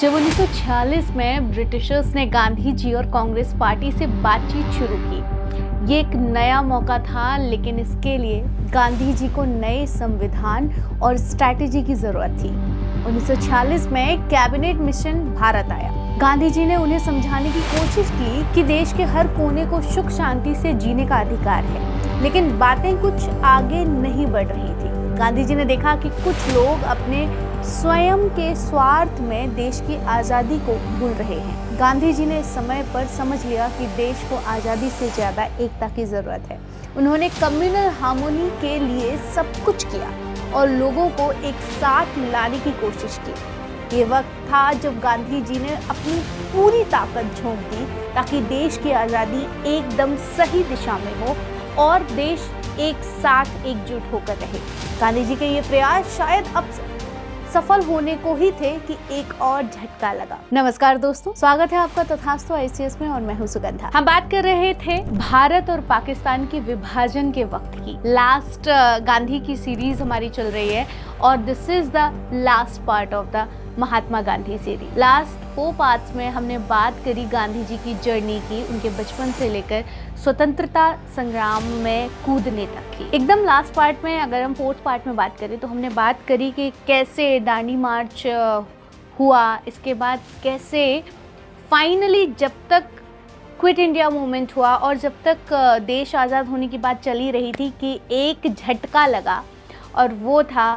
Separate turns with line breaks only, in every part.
जब 1946 में ब्रिटिशर्स ने गांधी जी और कांग्रेस पार्टी से बातचीत शुरू की, ये एक नया मौका था, लेकिन इसके लिए गांधी जी को नए संविधान और स्ट्रैटेजी की जरूरत थी। 1946 में कैबिनेट मिशन भारत आया। गांधी जी ने उन्हें समझाने की कोशिश की कि देश के हर कोने को सुख शांति से जीने का अधिकार है, लेकिन बातें कुछ आगे नहीं बढ़ रही थी। गांधी जी ने देखा कि कुछ लोग अपने स्वयं के स्वार्थ में देश की आज़ादी को भूल रहे हैं। गांधी जी ने इस समय पर समझ लिया कि देश को आज़ादी से ज़्यादा एकता की ज़रूरत है। उन्होंने कम्युनल हार्मोनी के लिए सब कुछ किया और लोगों को एक साथ लाने की कोशिश की। ये वक्त था जब गांधी जी ने अपनी पूरी ताकत झोंक दी ताकि देश की आज़ादी एकदम सही दिशा में हो और देश एक साथ एकजुट होकर रहे। गांधी जी के ये प्रयास शायद अब सफल होने को ही थे कि एक और झटका लगा। नमस्कार दोस्तों, स्वागत है आपका तथास्तु ICS में और मैं हूं सुगंधा। हम बात कर रहे थे भारत और पाकिस्तान के विभाजन के वक्त की। लास्ट गांधी की सीरीज हमारी चल रही है और this is the last part of the Mahatma Gandhi series. Last 4 parts में हमने बात करी गांधी जी की जर्नी की, उनके बचपन से लेकर स्वतंत्रता संग्राम में कूदने तक की। एकदम लास्ट पार्ट में अगर हम 4th पार्ट में बात करें तो हमने बात करी कि कैसे दांडी मार्च हुआ, इसके बाद कैसे फाइनली जब तक क्विट इंडिया मूवमेंट हुआ और जब तक देश आज़ाद होने की बात चली रही थी कि एक झटका लगा और वो था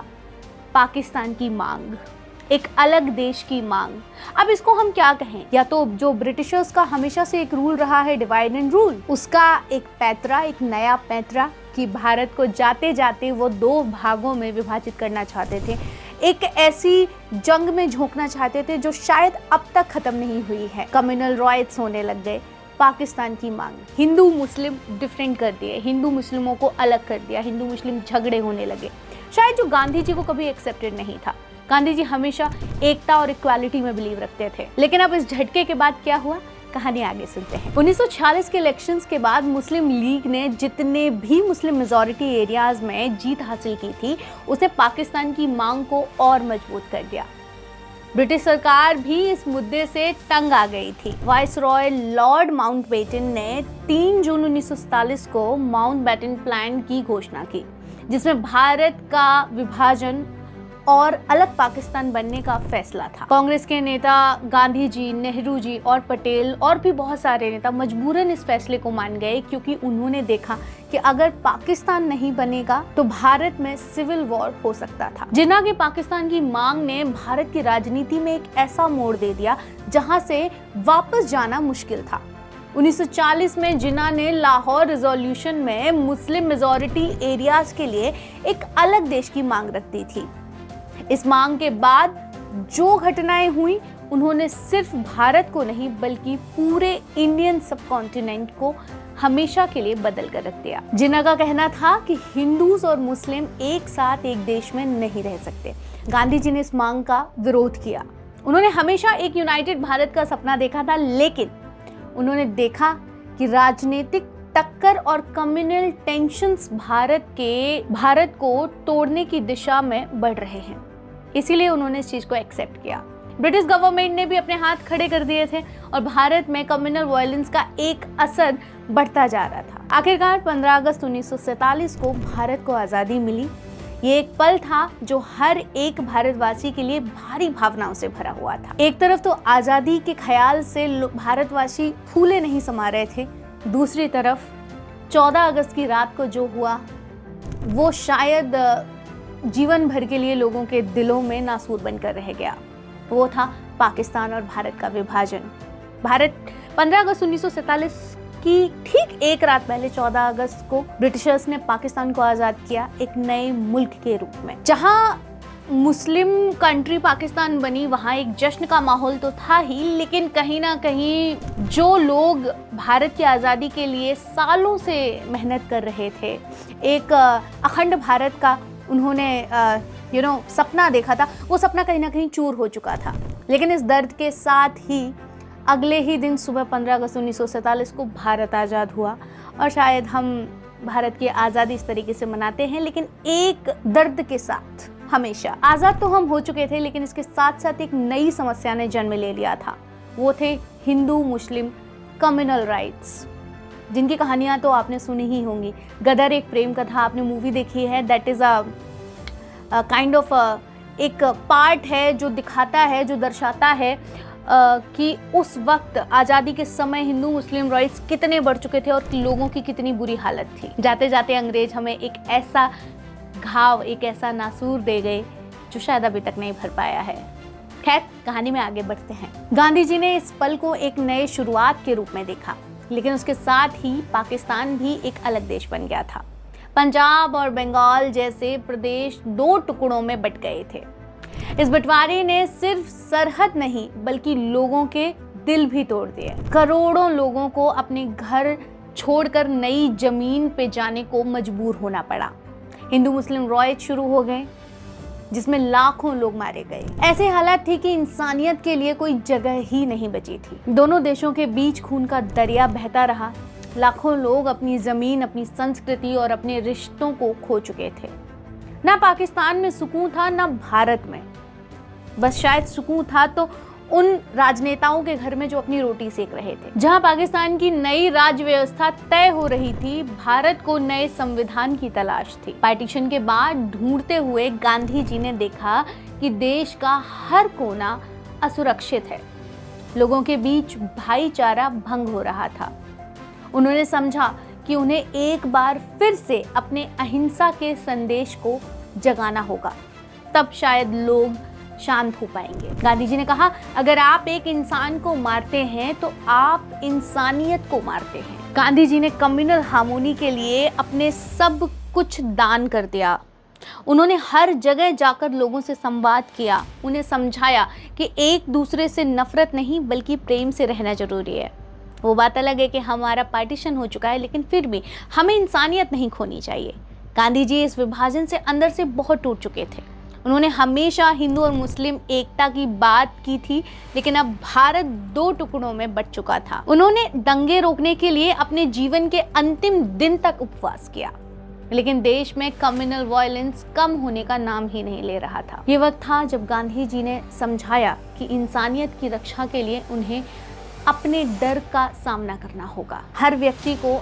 पाकिस्तान की मांग, एक अलग देश की मांग। अब इसको हम क्या कहें, या तो जो ब्रिटिशर्स का हमेशा से एक रूल रहा है डिवाइड एंड रूल, उसका एक पैतरा, एक नया पैतरा कि भारत को जाते जाते वो 2 भागों में विभाजित करना चाहते थे, एक ऐसी जंग में झोंकना चाहते थे जो शायद अब तक खत्म नहीं हुई है। कम्युनल राइट्स होने लग गए, पाकिस्तान की मांग, हिंदू मुस्लिम डिफरेंट कर दिए, हिंदू मुस्लिमों को अलग कर दिया, हिंदू मुस्लिम झगड़े होने लगे, शायद जो गांधी जी को कभी एक्सेप्टेड नहीं था। गांधी जी हमेशा एकता और इक्वालिटी में बिलीव रखते थे। लेकिन अब इस झटके के बाद क्या हुआ, कहानी आगे सुनते हैं। 1946 के इलेक्शंस के बाद मुस्लिम लीग ने जितने भी मुस्लिम मेजॉरिटी एरियाज में जीत हासिल की थी, उसने पाकिस्तान की मांग को और मजबूत कर दिया। ब्रिटिश सरकार भी इस मुद्दे से तंग आ गई थी। वाइसरॉय लॉर्ड माउंटबेटन ने 3 जून 1947 को माउंटबेटन प्लान की घोषणा की, जिसमें भारत का विभाजन और अलग पाकिस्तान बनने का फैसला था। कांग्रेस के नेता गांधी जी, नेहरू जी और पटेल और भी बहुत सारे नेता मजबूरन इस फैसले को मान गए, क्योंकि उन्होंने देखा कि अगर पाकिस्तान नहीं बनेगा तो भारत में सिविल वॉर हो सकता था। जिन्ना के पाकिस्तान की मांग ने भारत की राजनीति में एक ऐसा मोड़ दे दिया जहां से वापस जाना मुश्किल था। 1940 में जिन्ना ने लाहौर रिजोल्यूशन में मुस्लिम मेजॉरिटी एरियाज के लिए एक अलग देश की मांग रख दी थी। इस मांग के बाद जो घटनाएं हुई, उन्होंने सिर्फ भारत को नहीं बल्कि पूरे इंडियन सबकॉन्टिनेंट को हमेशा के लिए बदल कर रख दिया। जिन्ना का कहना था कि हिंदूज और मुस्लिम एक साथ एक देश में नहीं रह सकते। गांधी जी ने इस मांग का विरोध किया। उन्होंने हमेशा एक यूनाइटेड भारत का सपना देखा था, लेकिन उन्होंने देखा कि राजनीतिक टक्कर और कम्युनल टेंशन्स भारत को तोड़ने की दिशा में बढ़ रहे हैं, इसीलिए उन्होंने इस चीज को एक्सेप्ट किया। ब्रिटिश गवर्नमेंट ने भी अपने हाथ खड़े कर दिए थे और भारत में कम्युनल वायलेंस का एक असर बढ़ता जा रहा था। आखिरकार 15 अगस्त 1947 को भारत को आज़ादी मिली। ये एक पल था जो हर एक भारतवासी के लिए भारी भावनाओं से भरा हुआ था। एक तरफ तो आज़ादी के ख्याल से भारतवासी फूले नहीं समा रहे थे, दूसरी तरफ 14 अगस्त की रात को जो हुआ वो शायद जीवन भर के लिए लोगों के दिलों में नासूर बनकर रह गया। वो था पाकिस्तान और भारत का विभाजन। भारत 15 अगस्त 1947 की ठीक एक रात पहले 14 अगस्त को ब्रिटिशर्स ने पाकिस्तान को आज़ाद किया, एक नए मुल्क के रूप में। जहां मुस्लिम कंट्री पाकिस्तान बनी, वहाँ एक जश्न का माहौल तो था ही, लेकिन कहीं ना कहीं जो लोग भारत की आज़ादी के लिए सालों से मेहनत कर रहे थे, एक अखंड भारत का उन्होंने सपना देखा था, वो सपना कहीं ना कहीं चूर हो चुका था। लेकिन इस दर्द के साथ ही अगले ही दिन सुबह 15 अगस्त 1947 को भारत आज़ाद हुआ। और शायद हम भारत की आज़ादी इस तरीके से मनाते हैं, लेकिन एक दर्द के साथ हमेशा। आज़ाद तो हम हो चुके थे, लेकिन इसके साथ साथ एक नई समस्या ने जन्म ले लिया था। वो थे हिंदू मुस्लिम कम्युनल राइट्स, जिनकी कहानियाँ तो आपने सुनी ही होंगी। गदर एक प्रेम कथा आपने मूवी देखी है, that is a kind of एक पार्ट है जो दिखाता है, जो दर्शाता है कि उस वक्त आज़ादी के समय हिंदू मुस्लिम राइट्स कितने बढ़ चुके थे और लोगों की कितनी बुरी हालत थी। जाते जाते अंग्रेज हमें एक ऐसा घाव, एक ऐसा नासूर दे गए जो शायद अभी तक नहीं भर पाया है। खैर, कहानी में आगे बढ़ते हैं। गांधी जी ने इस पल को एक नए शुरुआत के रूप में देखा, लेकिन उसके साथ ही पाकिस्तान भी एक अलग देश बन गया था। पंजाब और बंगाल जैसे प्रदेश दो टुकड़ों में बंट गए थे। इस बंटवारे ने सिर्फ सरहद नहीं बल्कि लोगों के दिल भी तोड़ दिए। करोड़ों लोगों को अपने घर छोड़कर नई जमीन पे जाने को मजबूर होना पड़ा। हिंदू मुस्लिम रॉयत शुरू हो गए, जिसमें लाखों लोग मारे गए। ऐसे हालात थे कि इंसानियत के लिए कोई जगह ही नहीं बची थी। दोनों देशों के बीच खून का दरिया बहता रहा। लाखों लोग अपनी जमीन, अपनी संस्कृति और अपने रिश्तों को खो चुके थे। ना पाकिस्तान में सुकून था, ना भारत में। बस शायद सुकून था तो उन राजनेताओं के घर में जो अपनी रोटी सेक रहे थे। जहां पाकिस्तान की नई राज्य व्यवस्था तय हो रही थी, भारत को नए संविधान की तलाश थी। पार्टीशन के बाद ढूंढते हुए गांधी जी ने देखा कि देश का हर कोना असुरक्षित है। लोगों के बीच भाईचारा भंग हो रहा था। उन्होंने समझा कि उन्हें एक बार फिर से अपने अहिंसा के संदेश को जगाना होगा, तब शायद लोग शांत हो पाएंगे। गांधी जी ने कहा, अगर आप एक इंसान को मारते हैं तो आप इंसानियत को मारते हैं। गांधी जी ने कम्युनल हार्मोनी के लिए अपने सब कुछ दान कर दिया। उन्होंने हर जगह जाकर लोगों से संवाद किया, उन्हें समझाया कि एक दूसरे से नफरत नहीं बल्कि प्रेम से रहना जरूरी है। वो बात अलग है कि हमारा पार्टीशन हो चुका है, लेकिन फिर भी हमें इंसानियत नहीं खोनी चाहिए। गांधी जी इस विभाजन से अंदर से बहुत टूट चुके थे। उन्होंने हमेशा हिंदू और मुस्लिम एकता की बात की थी, लेकिन अब भारत दो टुकड़ों में बंट चुका था। उन्होंने दंगे रोकने के लिए अपने जीवन के अंतिम दिन तक उपवास किया, लेकिन देश में कम्युनल वायलेंस कम होने का नाम ही नहीं ले रहा था। ये वक्त था जब गांधी जी ने समझाया कि इंसानियत की रक्षा के लिए उन्हें अपने डर का सामना करना होगा। हर व्यक्ति को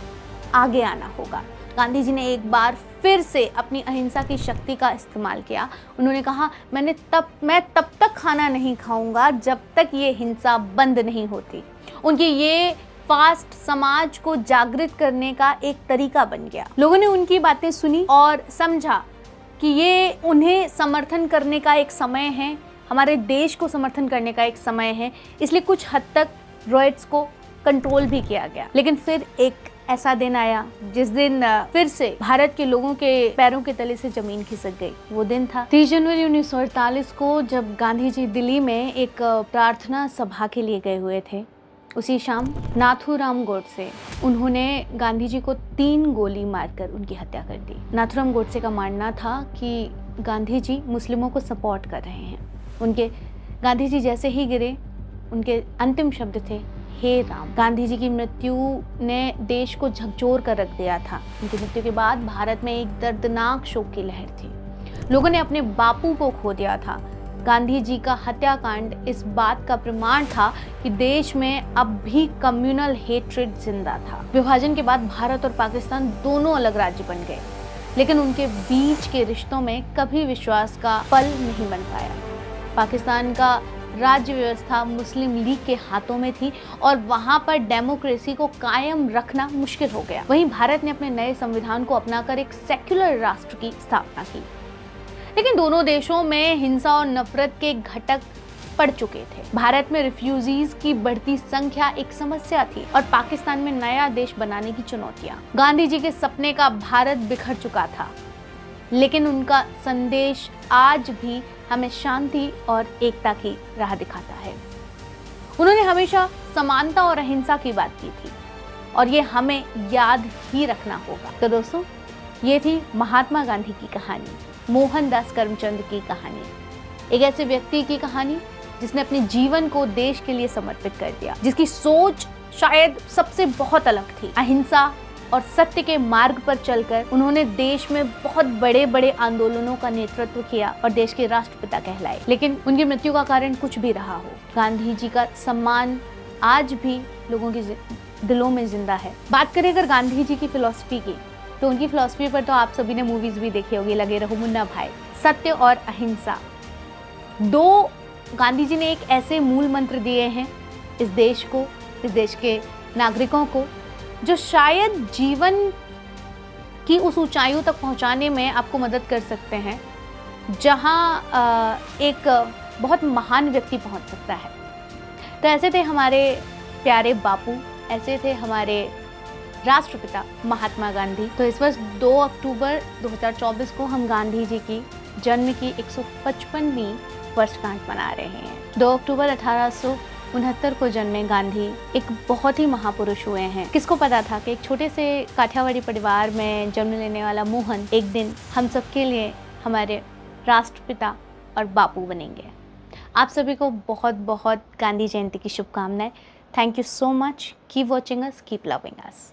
आगे आना होगा। गांधी जी ने एक बार फिर से अपनी अहिंसा की शक्ति का इस्तेमाल किया। उन्होंने कहा, मैं तब तक खाना नहीं खाऊंगा जब तक ये हिंसा बंद नहीं होती। उनकी ये फास्ट समाज को जागृत करने का एक तरीका बन गया। लोगों ने उनकी बातें सुनी और समझा कि ये उन्हें समर्थन करने का एक समय है, हमारे देश को समर्थन करने का एक समय है। इसलिए कुछ हद तक रॉयट्स को कंट्रोल भी किया गया। लेकिन फिर एक ऐसा दिन आया जिस दिन फिर से भारत के लोगों के पैरों के तले से जमीन खिसक गई। वो दिन था 30 जनवरी 1948 को, जब गांधी जी दिल्ली में एक प्रार्थना सभा के लिए गए हुए थे। उसी शाम नाथूराम गोडसे, उन्होंने गांधी जी को 3 गोली मारकर उनकी हत्या कर दी। नाथूराम गोडसे का मानना था कि गांधी जी मुस्लिमों को सपोर्ट कर रहे हैं। गांधी जी जैसे ही गिरे, उनके अंतिम शब्द थे, हे राम। गांधी जी की मृत्यु ने देश को झकझोर कर रख दिया था। उनकी मृत्यु के बाद भारत में एक दर्दनाक शोक की लहर थी। लोगों ने अपने बापू को खो दिया था। गांधी जी का हत्याकांड इस बात का प्रमाण था कि देश में अब भी कम्युनल हेट्रेड जिंदा था। विभाजन के बाद भारत और पाकिस्तान दोनों अलग राज्य बन गए, लेकिन उनके बीच के रिश्तों में कभी विश्वास का पल नहीं बन पाया। पाकिस्तान का राज्य व्यवस्था मुस्लिम लीग के हाथों में थी और वहां पर डेमोक्रेसी को कायम रखना मुश्किल हो गया। वहीं भारत ने अपने नए संविधान को अपनाकर एक सेक्युलर राष्ट्र की स्थापना की। लेकिन दोनों देशों में हिंसा और नफरत के घटक पड़ चुके थे। भारत में रिफ्यूजीज की बढ़ती संख्या एक समस्या थी और पाकिस्तान में नया देश बनाने की चुनौतियां। गांधी जी के सपने का भारत बिखर चुका था, लेकिन उनका संदेश आज भी हमें शांति और एकता की राह दिखाता है। उन्होंने हमेशा समानता और अहिंसा की बात की थी और ये हमें याद ही रखना होगा। तो दोस्तों, ये थी महात्मा गांधी की कहानी, मोहनदास करमचंद की कहानी, एक ऐसे व्यक्ति की कहानी जिसने अपने जीवन को देश के लिए समर्पित कर दिया, जिसकी सोच शायद सबसे बहुत अलग थी। अहिंसा, और सत्य के मार्ग पर चलकर उन्होंने देश में बहुत बड़े बड़े आंदोलनों का नेतृत्व किया और देश के राष्ट्रपिता कहलाए। लेकिन उनकी मृत्यु का कारण कुछ भी रहा हो, गांधी जी का सम्मान आज भी लोगों के दिलों में जिंदा है। बात करें अगर गांधी जी की फिलॉसफी की, तो उनकी फिलॉसफी पर तो आप सभी ने मूवीज भी देखी होगी, लगे रहो मुन्ना भाई, सत्य और अहिंसा। दो गांधी जी ने एक ऐसे मूल मंत्र दिए हैं इस देश को, इस देश के नागरिकों को, जो शायद जीवन की उस ऊंचाइयों तक पहुंचाने में आपको मदद कर सकते हैं जहां एक बहुत महान व्यक्ति पहुंच सकता है। तो ऐसे थे हमारे प्यारे बापू, ऐसे थे हमारे राष्ट्रपिता महात्मा गांधी। तो इस वर्ष 2 अक्टूबर 2024 को हम गांधी जी की जन्म की 155वीं वर्षगांठ मना रहे हैं। 2 अक्टूबर 1869 को जन्मे गांधी एक बहुत ही महापुरुष हुए हैं। किसको पता था कि एक छोटे से काठियावाड़ी परिवार में जन्म लेने वाला मोहन एक दिन हम सबके लिए हमारे राष्ट्रपिता और बापू बनेंगे। आप सभी को बहुत बहुत गांधी जयंती की शुभकामनाएं। Thank you so much. Keep watching us, keep loving us.